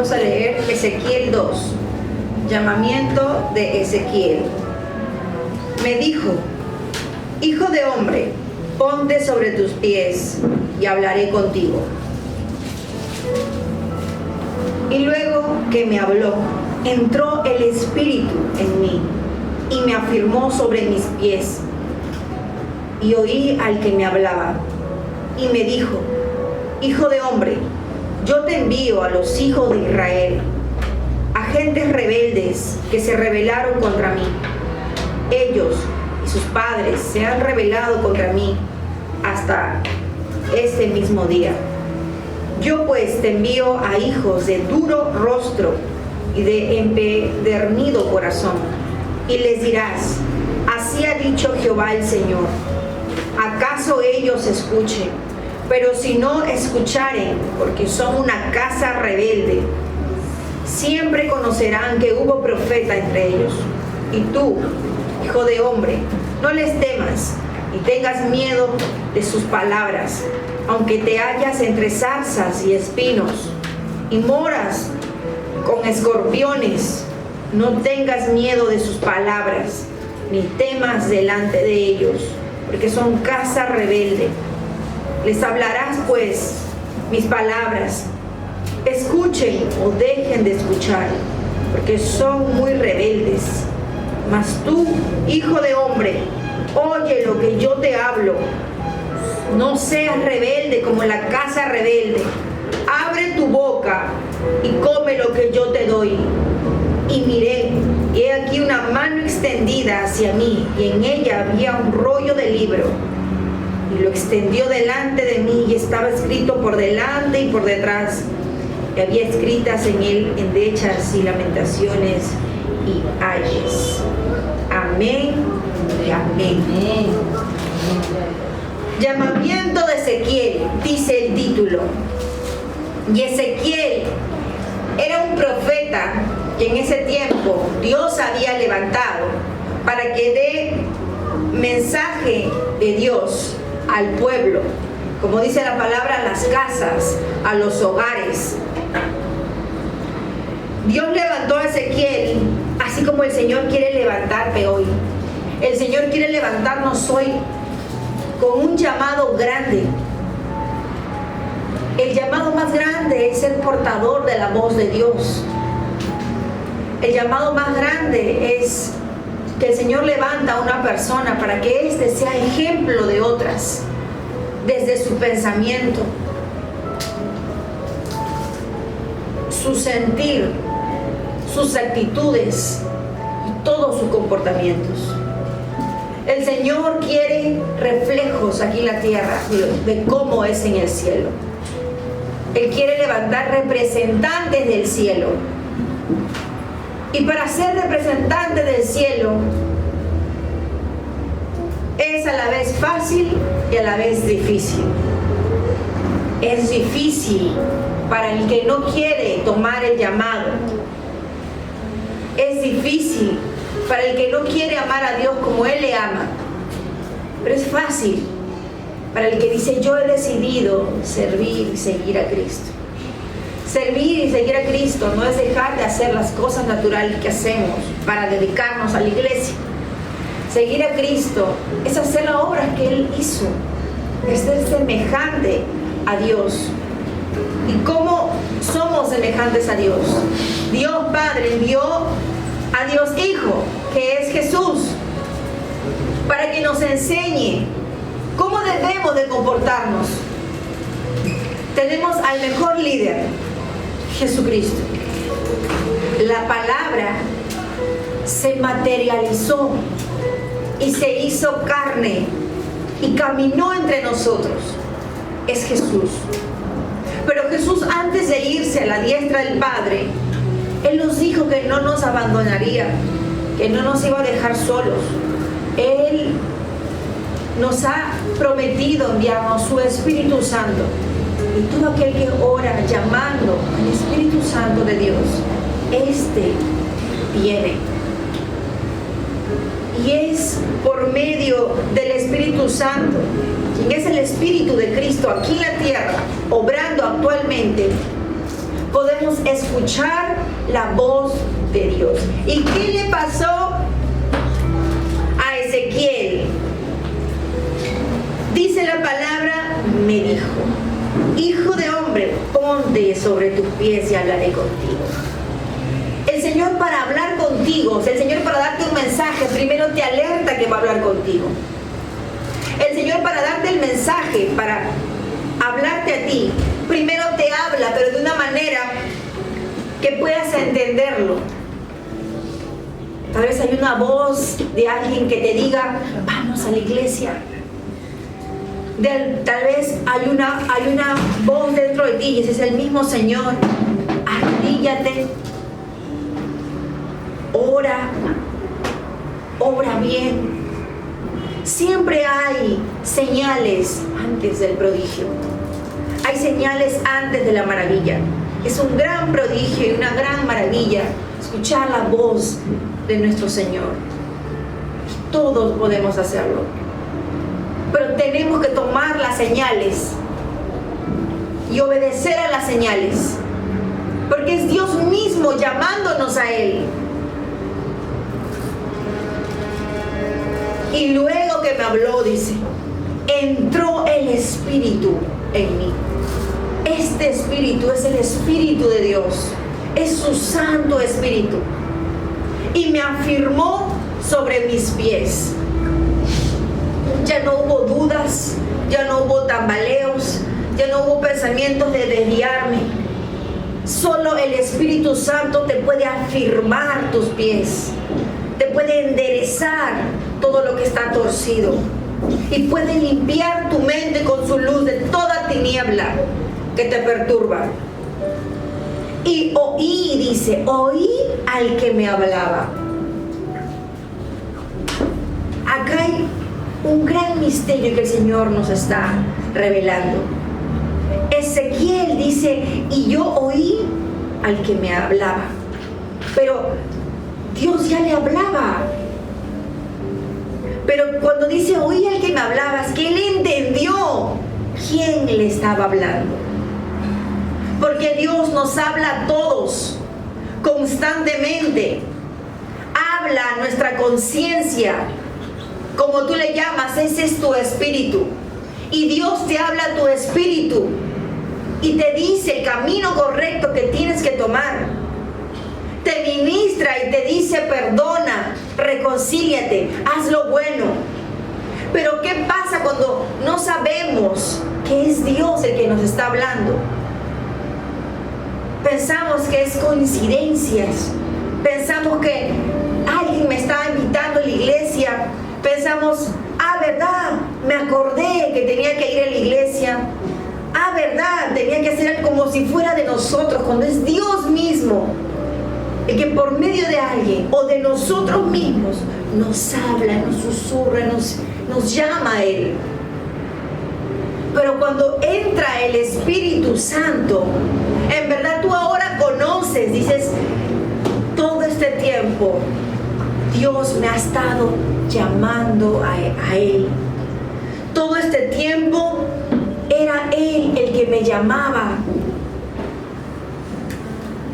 Vamos a leer Ezequiel 2, llamamiento de Ezequiel. Me dijo: hijo de hombre, ponte sobre tus pies y hablaré contigo. Y luego que me habló, entró el Espíritu en mí y me afirmó sobre mis pies. Y oí al que me hablaba y me dijo: hijo de hombre, yo te envío a los hijos de Israel, a gentes rebeldes que se rebelaron contra mí. Ellos y sus padres se han rebelado contra mí hasta este mismo día. Yo pues te envío a hijos de duro rostro y de empedernido corazón, y les dirás: así ha dicho Jehová el Señor. ¿Acaso ellos escuchen? Pero si no escucharen, porque son una casa rebelde, siempre conocerán que hubo profeta entre ellos. Y tú, hijo de hombre, no les temas y tengas miedo de sus palabras, aunque te hallas entre zarzas y espinos y moras con escorpiones. No tengas miedo de sus palabras, ni temas delante de ellos, porque son casa rebelde. Les hablarás pues mis palabras, escuchen o dejen de escuchar, porque son muy rebeldes. Mas tú, hijo de hombre, oye lo que yo te hablo. No seas rebelde como la casa rebelde. Abre tu boca y come lo que yo te doy. Y miré, y he aquí una mano extendida hacia mí, y en ella había un rollo de libro. Y lo extendió delante de mí, y estaba escrito por delante y por detrás. Y había escritas en él endechas y lamentaciones y ayes. Amén y amén. Llamamiento de Ezequiel, dice el título. Y Ezequiel era un profeta que en ese tiempo Dios había levantado para que dé mensaje de Dios al pueblo, como dice la palabra, a las casas, a los hogares. Dios levantó a Ezequiel, así como el Señor quiere levantarte hoy. El Señor quiere levantarnos hoy con un llamado grande. El llamado más grande es ser portador de la voz de Dios. El llamado más grande es que el Señor levanta a una persona para que éste sea ejemplo de otras, desde su pensamiento, su sentir, sus actitudes y todos sus comportamientos. El Señor quiere reflejos aquí en la tierra de cómo es en el cielo. Él quiere levantar representantes del cielo. Y para ser representante del cielo es a la vez fácil y a la vez difícil. Es difícil para el que no quiere tomar el llamado. Es difícil para el que no quiere amar a Dios como Él le ama. Pero es fácil para el que dice: yo he decidido servir y seguir a Cristo. Servir y seguir a Cristo no es dejar de hacer las cosas naturales que hacemos para dedicarnos a la iglesia. Seguir a Cristo es hacer las obras que Él hizo, es ser semejante a Dios. ¿Y cómo somos semejantes a Dios? Dios Padre envió a Dios Hijo, que es Jesús, para que nos enseñe cómo debemos de comportarnos. Tenemos al mejor líder, Jesucristo. La palabra se materializó y se hizo carne y caminó entre nosotros. Es Jesús. Pero Jesús, antes de irse a la diestra del Padre, Él nos dijo que no nos abandonaría, que no nos iba a dejar solos. Él nos ha prometido enviarnos su Espíritu Santo. Y todo aquel que ora llamando al Espíritu Santo de Dios, este viene. Y es por medio del Espíritu Santo, quien es el Espíritu de Cristo aquí en la tierra, obrando actualmente, podemos escuchar la voz de Dios. ¿Y qué le pasó a Ezequiel? Dice la palabra, me dijo: hijo de hombre, ponte sobre tus pies y hablaré contigo. El Señor, para hablar contigo, el Señor, para darte un mensaje, primero te alerta que va a hablar contigo. El Señor, para darte el mensaje, para hablarte a ti, primero te habla, pero de una manera que puedas entenderlo. Tal vez hay una voz de alguien que te diga: vamos a la iglesia. Tal vez hay una voz dentro de ti y ese es el mismo Señor. Arrodíllate, ora, obra bien. Siempre hay señales antes del prodigio. Hay señales antes de la maravilla. Es un gran prodigio y una gran maravilla escuchar la voz de nuestro Señor. Todos podemos hacerlo, pero tenemos que tomar las señales y obedecer a las señales, porque es Dios mismo llamándonos a Él. Y luego que me habló, dice, entró el Espíritu en mí. Este Espíritu es el Espíritu de Dios, es su Santo Espíritu, y me afirmó sobre mis pies. Ya no hubo dudas, ya no hubo tambaleos, ya no hubo pensamientos de desviarme. Solo el Espíritu Santo te puede afirmar tus pies, te puede enderezar todo lo que está torcido y puede limpiar tu mente con su luz de toda tiniebla que te perturba. Y oí, dice, oí al que me hablaba. Acá hay un gran misterio que el Señor nos está revelando. Ezequiel dice, y yo oí al que me hablaba. Pero Dios ya le hablaba. Pero cuando dice oí al que me hablaba, es que él entendió quién le estaba hablando. Porque Dios nos habla a todos constantemente. Habla a nuestra conciencia, como tú le llamas, ese es tu espíritu. Y Dios te habla a tu espíritu y te dice el camino correcto que tienes que tomar. Te ministra y te dice: perdona, reconcíliate, haz lo bueno. Pero ¿qué pasa cuando no sabemos que es Dios el que nos está hablando? Pensamos que es coincidencias, pensamos que alguien me está invitando a la iglesia, pensamos, verdad, me acordé que tenía que ir a la iglesia, verdad, tenía que hacer algo como si fuera de nosotros, cuando es Dios mismo el que por medio de alguien o de nosotros mismos nos habla, nos susurra, nos llama a Él. Pero cuando entra el Espíritu Santo, en verdad tú ahora conoces, dices, todo este tiempo Dios me ha estado llamando a Él. Todo este tiempo era Él el que me llamaba.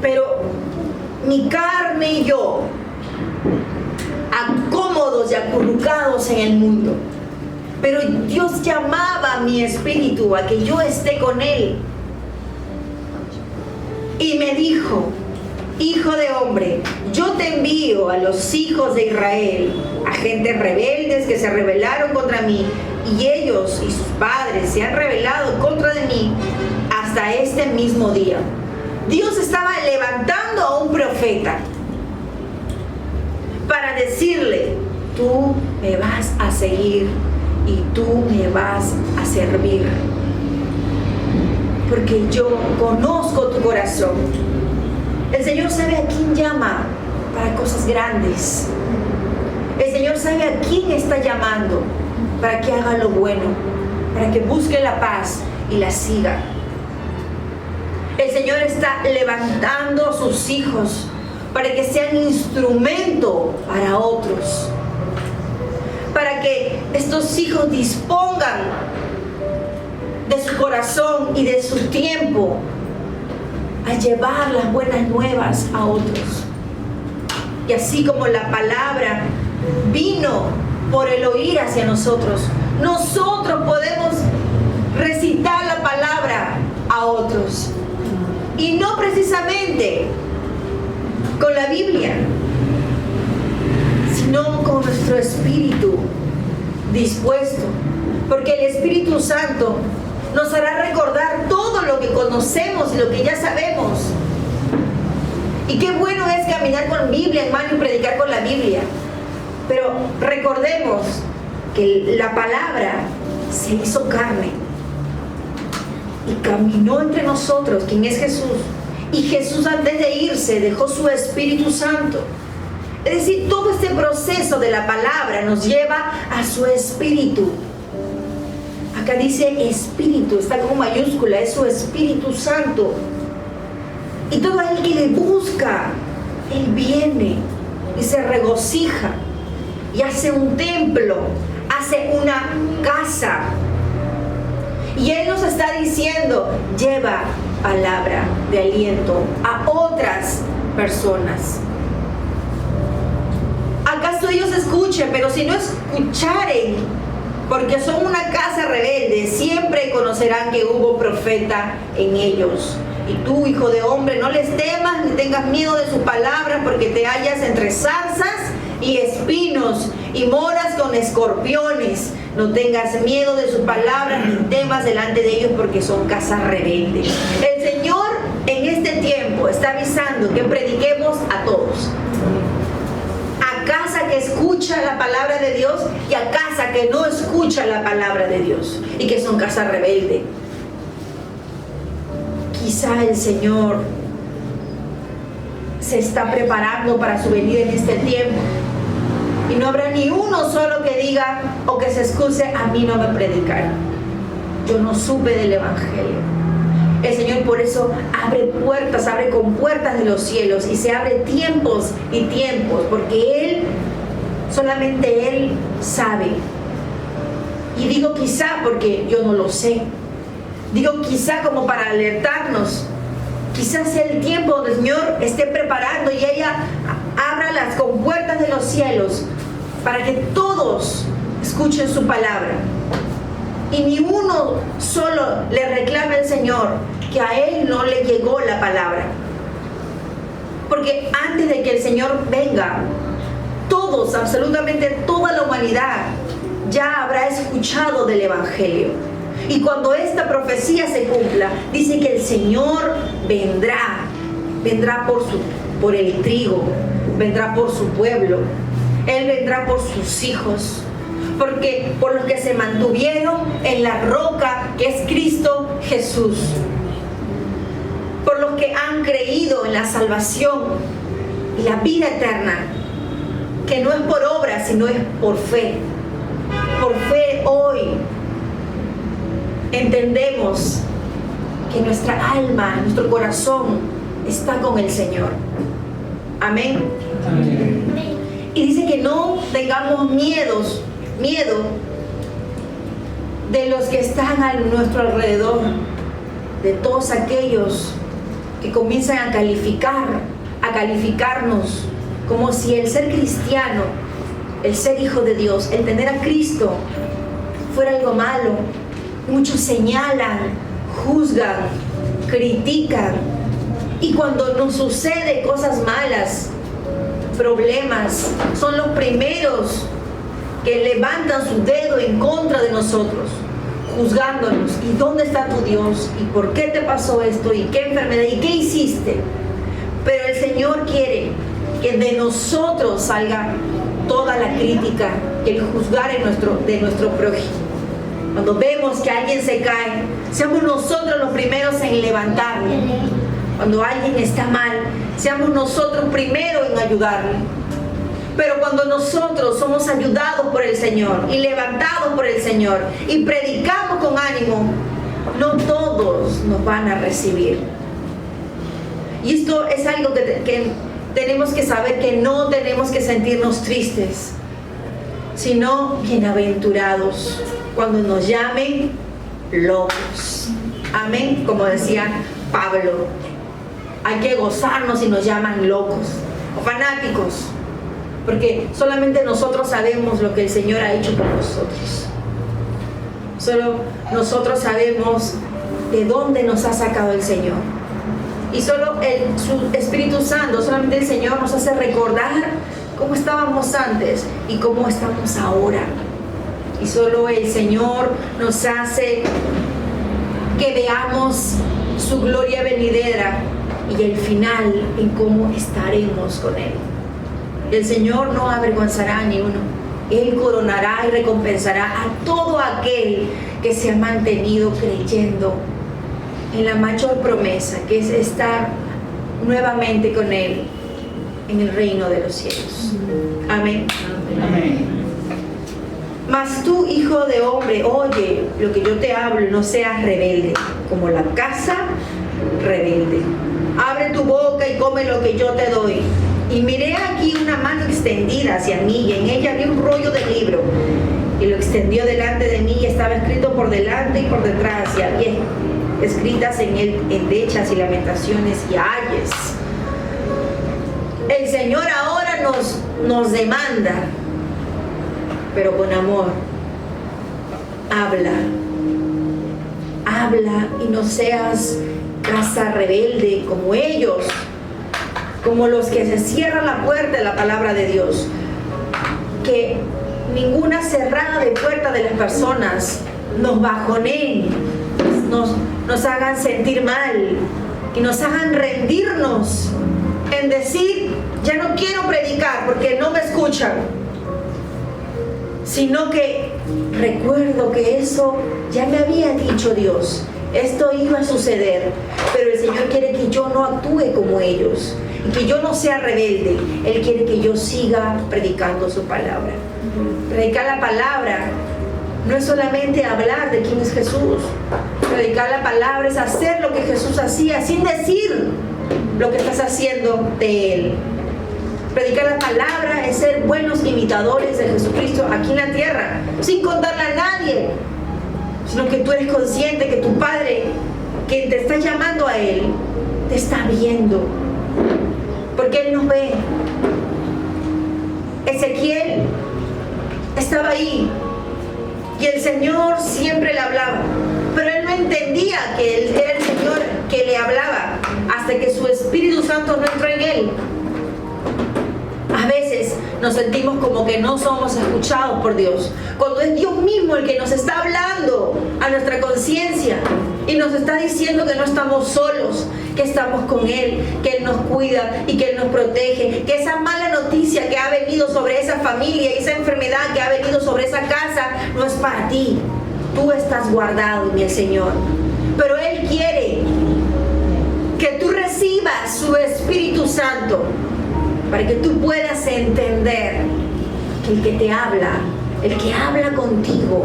Pero mi carne y yo, acómodos y acurrucados en el mundo, pero Dios llamaba a mi espíritu a que yo esté con Él. Y me dijo: hijo de hombre, yo te envío a los hijos de Israel, a gentes rebeldes que se rebelaron contra mí, y ellos y sus padres se han rebelado contra de mí hasta este mismo día. Dios estaba levantando a un profeta para decirle: tú me vas a seguir y tú me vas a servir, porque yo conozco tu corazón. El Señor sabe a quién llama para cosas grandes. El Señor sabe a quién está llamando para que haga lo bueno, para que busque la paz y la siga. El Señor está levantando a sus hijos para que sean instrumento para otros, para que estos hijos dispongan de su corazón y de su tiempo a llevar las buenas nuevas a otros. Y así como la palabra vino por el oír hacia nosotros, nosotros podemos recitar la palabra a otros. Y no precisamente con la Biblia, sino con nuestro espíritu dispuesto. Porque el Espíritu Santo nos hará recordar todo lo que conocemos y lo que ya sabemos. Y qué bueno es caminar con Biblia en mano y predicar con la Biblia. Pero recordemos que la palabra se hizo carne y caminó entre nosotros, quien es Jesús. Y Jesús, antes de irse, dejó su Espíritu Santo. Es decir, todo este proceso de la palabra nos lleva a su Espíritu. Acá dice Espíritu, está como mayúscula, es su Espíritu Santo. Y todo aquel que le busca, Él viene y se regocija y hace un templo, hace una casa. Y Él nos está diciendo, lleva palabra de aliento a otras personas. ¿Acaso ellos escuchen? Pero si no escucharen, porque son una casa rebelde, siempre conocerán que hubo profeta en ellos. Y tú, hijo de hombre, no les temas ni tengas miedo de sus palabras, porque te hallas entre zarzas y espinos y moras con escorpiones. No tengas miedo de sus palabras ni temas delante de ellos, porque son casas rebeldes. El Señor en este tiempo está avisando que prediquemos a todos. A casa que escucha la palabra de Dios y a casa que no escucha la palabra de Dios y que son casa rebelde. Quizá el Señor se está preparando para su venida en este tiempo y no habrá ni uno solo que diga o que se excuse, a mí no me predicaron, yo no supe del Evangelio. El Señor por eso abre puertas, abre compuertas de los cielos y se abre tiempos y tiempos, porque Él, solamente Él sabe. Y digo quizá porque yo no lo sé. Digo quizá como para alertarnos. Quizás sea el tiempo donde el Señor esté preparando y ella abra las compuertas de los cielos para que todos escuchen su palabra. Y ni uno solo le reclame al Señor que a Él no le llegó la palabra. Porque antes de que el Señor venga, todos, absolutamente toda la humanidad ya habrá escuchado del Evangelio. Y cuando esta profecía se cumpla, dice que el Señor vendrá por el trigo, vendrá por su pueblo, Él vendrá por sus hijos, porque por los que se mantuvieron en la roca que es Cristo Jesús, por los que han creído en la salvación y la vida eterna, que no es por obra, sino es por fe. Por fe hoy entendemos que nuestra alma, nuestro corazón está con el Señor. Amén. Amén. Y dice que no tengamos miedo de los que están a nuestro alrededor, de todos aquellos que comienzan a calificarnos como si el ser cristiano, el ser hijo de Dios, el tener a Cristo fuera algo malo. Muchos señalan, juzgan, critican, y cuando nos sucede cosas malas, problemas, son los primeros que levantan su dedo en contra de nosotros, juzgándonos. ¿Y dónde está tu Dios? ¿Y por qué te pasó esto? ¿Y qué enfermedad? ¿Y qué hiciste? Pero el Señor quiere que de nosotros salga toda la crítica, el juzgar de nuestro prójimo. Cuando vemos que alguien se cae, seamos nosotros los primeros en levantarle. Cuando alguien está mal, seamos nosotros primeros en ayudarle. Pero cuando nosotros somos ayudados por el Señor y levantados por el Señor y predicamos con ánimo, no todos nos van a recibir. Y esto es algo que tenemos que saber, que no tenemos que sentirnos tristes, sino bienaventurados cuando nos llamen locos. Amén, como decía Pablo. hay que gozarnos y nos llaman locos o fanáticos, porque solamente nosotros sabemos lo que el Señor ha hecho por nosotros. Solo nosotros sabemos de dónde nos ha sacado el Señor. Y solo su Espíritu Santo, solamente el Señor nos hace recordar cómo estábamos antes y cómo estamos ahora. Y solo el Señor nos hace que veamos su gloria venidera y el final en cómo estaremos con Él. El Señor no avergonzará a ni uno. Él coronará y recompensará a todo aquel que se ha mantenido creyendo en la mayor promesa, que es estar nuevamente con Él en el reino de los cielos. Amén. Amén. Mas tú, hijo de hombre, oye lo que yo te hablo, no seas rebelde, como la casa rebelde. Abre tu boca y come lo que yo te doy. Y miré aquí una mano extendida hacia mí, y en ella había un rollo de libro. Y lo extendió delante de mí, y estaba escrito por delante y por detrás, y había escritas en él endechas y lamentaciones y ayes. El Señor ahora nos demanda, pero con amor. Habla y no seas casa rebelde como ellos, como los que se cierran la puerta de la palabra de Dios. Que ninguna cerrada de puerta de las personas nos bajoneen, nos hagan sentir mal y nos hagan rendirnos en decir, ya no quiero predicar porque no me escuchan, sino que recuerdo que eso ya me había dicho Dios, esto iba a suceder, pero el Señor quiere que yo no actúe como ellos y que yo no sea rebelde. Él quiere que yo siga predicando su palabra. Predicar la palabra no es solamente hablar de quién es Jesús. Predicar la palabra es hacer lo que Jesús hacía sin decir lo que estás haciendo de Él. Predicar la palabra es ser buenos imitadores de Jesucristo aquí en la tierra, sin contarle a nadie, sino que tú eres consciente que tu Padre, quien te está llamando a Él, te está viendo, porque Él nos ve. Ezequiel estaba ahí y el Señor siempre le hablaba, pero él no entendía que él era el Señor que le hablaba hasta que su Espíritu Santo no entró en él. A veces nos sentimos como que no somos escuchados por Dios, cuando es Dios mismo el que nos está hablando a nuestra conciencia y nos está diciendo que no estamos solos, que estamos con Él, que Él nos cuida y que Él nos protege, que esa mala noticia que ha venido sobre esa familia y esa enfermedad que ha venido sobre esa casa no es para ti. Tú estás guardado en el Señor, pero Él quiere que tú recibas su Espíritu Santo para que tú puedas entender que el que te habla, el que habla contigo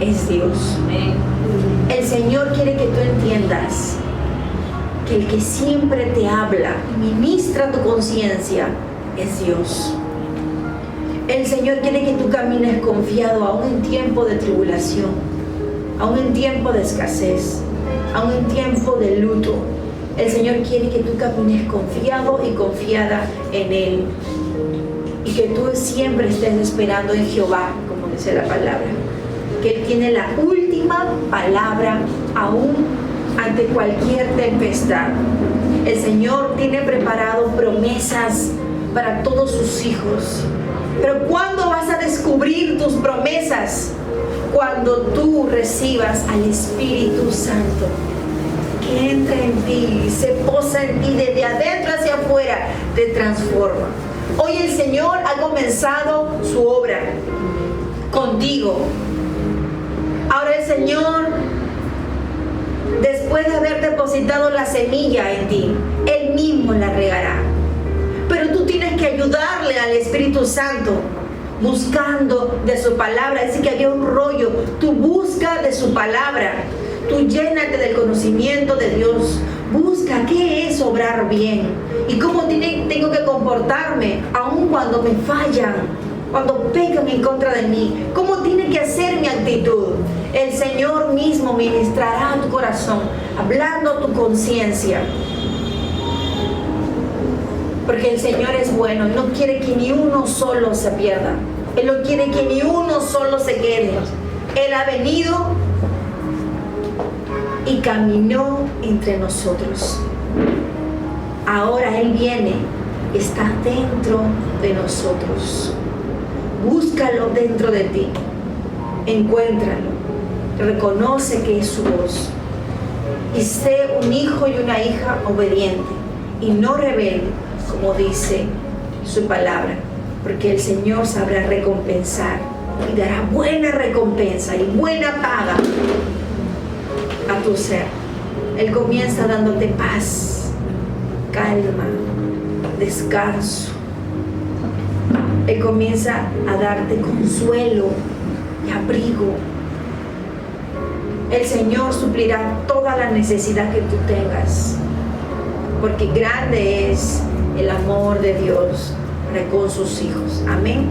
es Dios. El Señor quiere que tú entiendas que el que siempre te habla y ministra tu conciencia es Dios. El Señor quiere que tú camines confiado aún en tiempo de tribulación, aún en tiempo de escasez, aún en tiempo de luto. El Señor quiere que tú camines confiado y confiada en Él, y que tú siempre estés esperando en Jehová, como dice la palabra, que Él tiene la última palabra aún ante cualquier tempestad. El Señor tiene preparado promesas para todos sus hijos, pero ¿cuándo vas a descubrir tus promesas? Cuando tú recibas al Espíritu Santo, que entra en ti, se posa en ti desde adentro hacia afuera, te transforma. Hoy el Señor ha comenzado su obra contigo. Ahora el Señor, después de haber depositado la semilla en ti, Él mismo la regará. Pero tú tienes que ayudarle al Espíritu Santo, buscando de su palabra. Dice que había un rollo. Tú busca de su palabra. Tú llénate del conocimiento de Dios. Busca qué es obrar bien y cómo tengo que comportarme aun cuando me fallan, cuando pecan en contra de mí. Cómo tiene que ser mi actitud. El Señor mismo ministrará a tu corazón, hablando a tu conciencia. Porque el Señor es bueno. Él no quiere que ni uno solo se pierda. Él no quiere que ni uno solo se quede. Él ha venido y caminó entre nosotros. Ahora Él viene, está dentro de nosotros. Búscalo dentro de ti. Encuéntralo. Reconoce que es su voz. Y sé un hijo y una hija obediente y no rebelde, como dice su palabra, porque el Señor sabrá recompensar y dará buena recompensa y buena paga a tu ser. Él comienza dándote paz, calma, descanso. Él comienza a darte consuelo y abrigo. El Señor suplirá toda la necesidad que tú tengas, porque grande es el amor de Dios para con sus hijos. Amén.